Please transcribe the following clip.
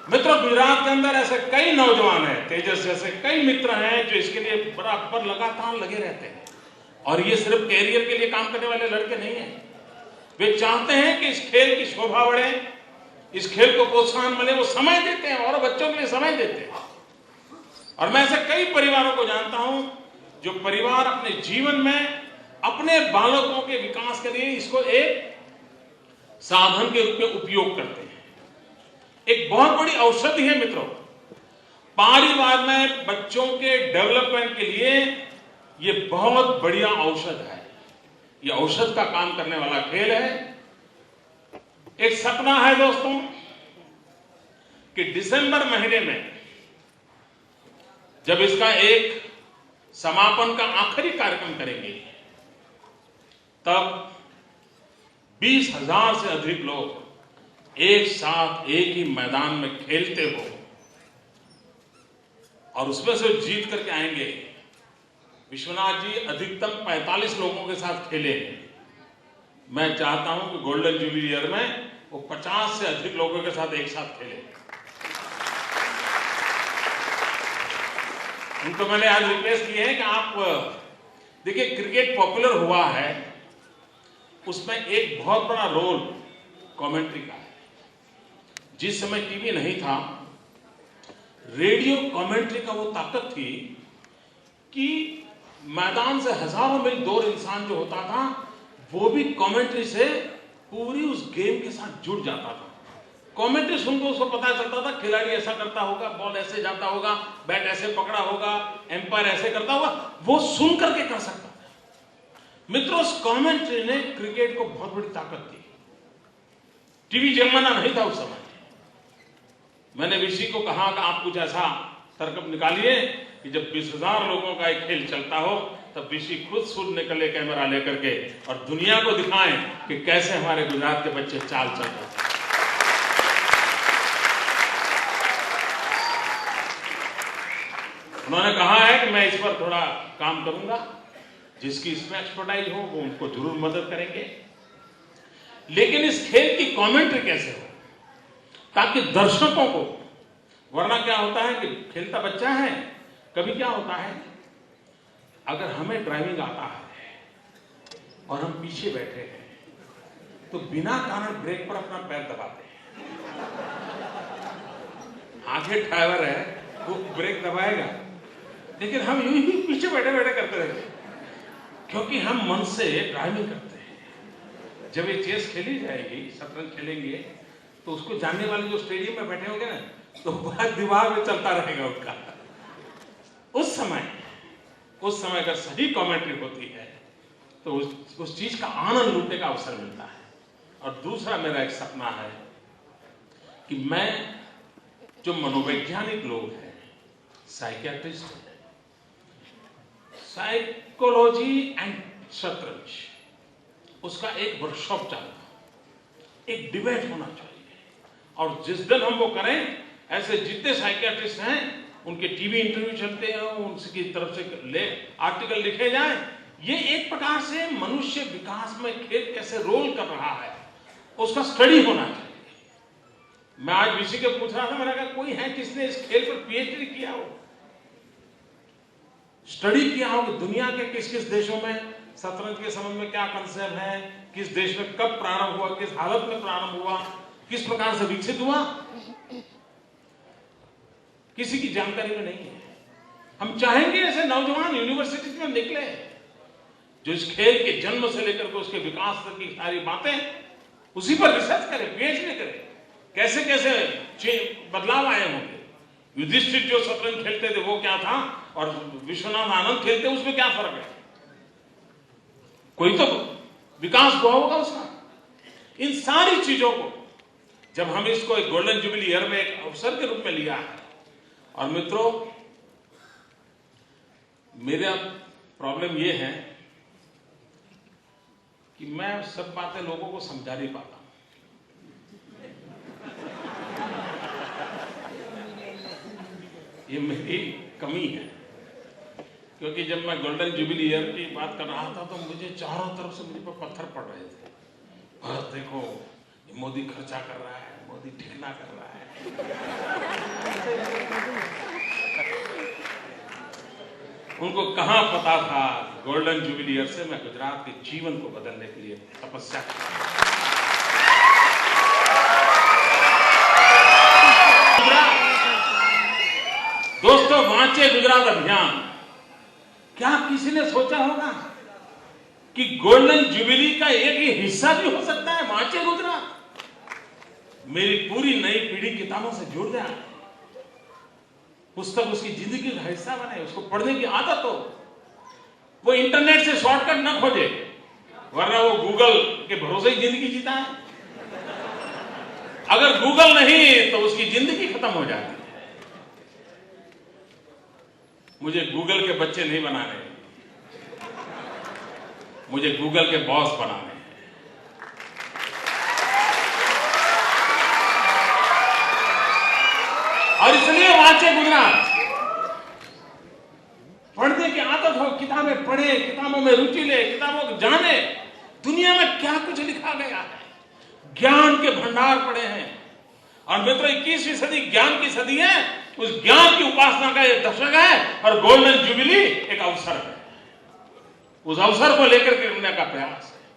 मित्रों, गुजरात के अंदर ऐसे कई नौजवान हैं, तेजस जैसे कई मित्र हैं जो इसके लिए बराबर लगातार लगे रहते हैं। और ये सिर्फ कैरियर के लिए काम करने वाले लड़के नहीं हैं, वे चाहते हैं कि इस खेल की शोभा बढ़े, इस खेल को प्रोत्साहन मिले। वो समय देते हैं और बच्चों के लिए समय देते हैं। और मैं ऐसे कई परिवारों को जानता हूं जो परिवार अपने जीवन में अपने बालकों के विकास के लिए इसको एक साधन के रूप में उपयोग करते हैं। एक बहुत बड़ी औषधि है मित्रों, परिवार में बच्चों के डेवलपमेंट के लिए ये बहुत बढ़िया औषध है। ये औषध का काम करने वाला खेल है। एक सपना है दोस्तों कि दिसंबर महीने में जब इसका एक समापन का आखिरी कार्यक्रम करेंगे, तब 20,000 से अधिक लोग एक साथ एक ही मैदान में खेलते हो और उसमें से जीत करके आएंगे। विश्वनाथ जी अधिकतम 45 लोगों के साथ खेले। मैं चाहता हूं कि गोल्डन जुबली ईयर में वो 50 से अधिक लोगों के साथ एक साथ खेले। उनको मैंने आज रिक्वेस्ट की है कि आप देखिए, क्रिकेट पॉपुलर हुआ है, उसमें एक बहुत बड़ा रोल कमेंट्री का है। जिस समय टीवी नहीं था, रेडियो कमेंट्री का वो ताकत थी कि मैदान से हजारों मील दूर इंसान जो होता था, वो भी कमेंट्री से पूरी उस गेम के साथ जुड़ जाता था। कमेंट्री सुनकर उसको पता चलता था खिलाड़ी ऐसा करता होगा, बॉल ऐसे जाता होगा, बैट ऐसे पकड़ा होगा, एम्पायर ऐसे करता होगा, वो सुन करके कर सकता था। मित्रों, उस कमेंट्री ने क्रिकेट को बहुत बड़ी ताकत दी। टीवी जमाना नहीं था उस समय। मैंने वीसी को कहा कि आप कुछ ऐसा तरकब निकालिए कि जब 20,000 लोगों का एक खेल चलता हो, तब वीसी खुद सुन निकले कैमरा लेकर के और दुनिया को दिखाएं कि कैसे हमारे गुजरात के बच्चे चाल चल रहे हैं। उन्होंने कहा है कि मैं इस पर थोड़ा काम करूंगा, जिसकी इसमें एक्सपर्टाइज हो वो उनको जरूर मदद करेंगे। लेकिन इस खेल की कमेंट्री कैसे हो ताकि दर्शकों को, वरना क्या होता है कि खेलता बच्चा है, कभी क्या होता है, अगर हमें ड्राइविंग आता है और हम पीछे बैठे हैं तो बिना कारण ब्रेक पर अपना पैर दबाते हैं। आगे ड्राइवर है, वो ब्रेक दबाएगा, लेकिन हम यूं ही पीछे बैठे बैठे करते रहते, क्योंकि हम मन से ड्राइविंग करते हैं। जब ये चेस खेली जाएगी, शतरंज खेलेंगे, तो उसको जानने वाले जो स्टेडियम में बैठे होंगे ना, तो बात दिमाग में चलता रहेगा उनका। उस समय अगर सही कमेंट्री होती है तो उस चीज का आनंद लूटने का अवसर मिलता है। और दूसरा मेरा एक सपना है कि मैं, जो मनोवैज्ञानिक लोग हैं, साइकियाट्रिस्ट हैं, साइकोलॉजी एंड शतरंज, उसका एक वर्कशॉप चालू, एक डिबेट होना चाहिए। और जिस दिन हम वो करें, ऐसे जितने साइकियाट्रिस्ट हैं उनके टीवी इंटरव्यू चलते हैं, उनकी तरफ से आर्टिकल लिखे जाएं। ये एक प्रकार से मनुष्य विकास में खेल कैसे रोल कर रहा है, उसका स्टडी होना चाहिए। मैं आज वीसी के पूछ रहा था, मैंने कहा कोई है जिसने इस खेल पर पीएचडी किया हो, स्टडी किया हो कि दुनिया के किस किस देशों में शतरंज के संबंध में क्या कंसेप्ट है, किस देश में कब प्रारंभ हुआ, किस हालत में प्रारंभ हुआ, किस प्रकार से विकसित हुआ, किसी की जानकारी में नहीं है। हम चाहेंगे ऐसे नौजवान यूनिवर्सिटीज में निकले जो इस खेल के जन्म से लेकर के उसके विकास तक की सारी बातें उसी पर रिसर्च करें, पीएचडी करें, कैसे कैसे बदलाव आए होंगे। युधिष्ठिर जो शतरंज खेलते थे वो क्या था, और विश्वनाथ आनंद खेलते उसमें क्या फर्क है, कोई तो विकास हुआ होगा उसका। इन सारी चीजों को जब हम इसको एक गोल्डन जुबली ईयर में एक अवसर के रूप में लिया है, और मित्रों मेरा प्रॉब्लम यह है कि मैं सब बातें लोगों को समझा नहीं पाता। ये मेरी कमी है, क्योंकि जब मैं गोल्डन जुबली ईयर की बात कर रहा था तो मुझे चारों तरफ से मुझे पर पत्थर पड़ रहे थे। देखो ये मोदी खर्चा कर रहा है, मोदी ठिकाना कर रहा है, उनको कहां पता था गोल्डन जुबिली ईयर से मैं गुजरात के जीवन को बदलने के लिए तपस्या गुजरात। दोस्तों, वांचे गुजरात अभियान, क्या किसी ने सोचा होगा कि गोल्डन जुबिली का एक ही हिस्सा भी हो सकता है वांचे गुजरात? मेरी पूरी नई पीढ़ी किताबों से जुड़ जाए, पुस्तक उसकी जिंदगी का हिस्सा बने, उसको पढ़ने की आदत हो, वो इंटरनेट से शॉर्टकट न खोजे, वरना वो गूगल के भरोसे ही जिंदगी जीता है। अगर गूगल नहीं तो उसकी जिंदगी खत्म हो जाती है। मुझे गूगल के बच्चे नहीं बनाने, मुझे गूगल के बॉस बनाने। और इसलिए वांचे गुजरात, पढ़ने की आदत हो, किताबें पढ़े, किताबों में रुचि ले, किताबों को जाने, दुनिया में क्या कुछ लिखा गया है, ज्ञान के भंडार पड़े हैं। और मित्रों, 21वीं सदी ज्ञान की सदी है, उस ज्ञान की उपासना का एक दशक है और गोल्डन जुबिली एक अवसर है। उस अवसर को लेकर के करने का प्रयास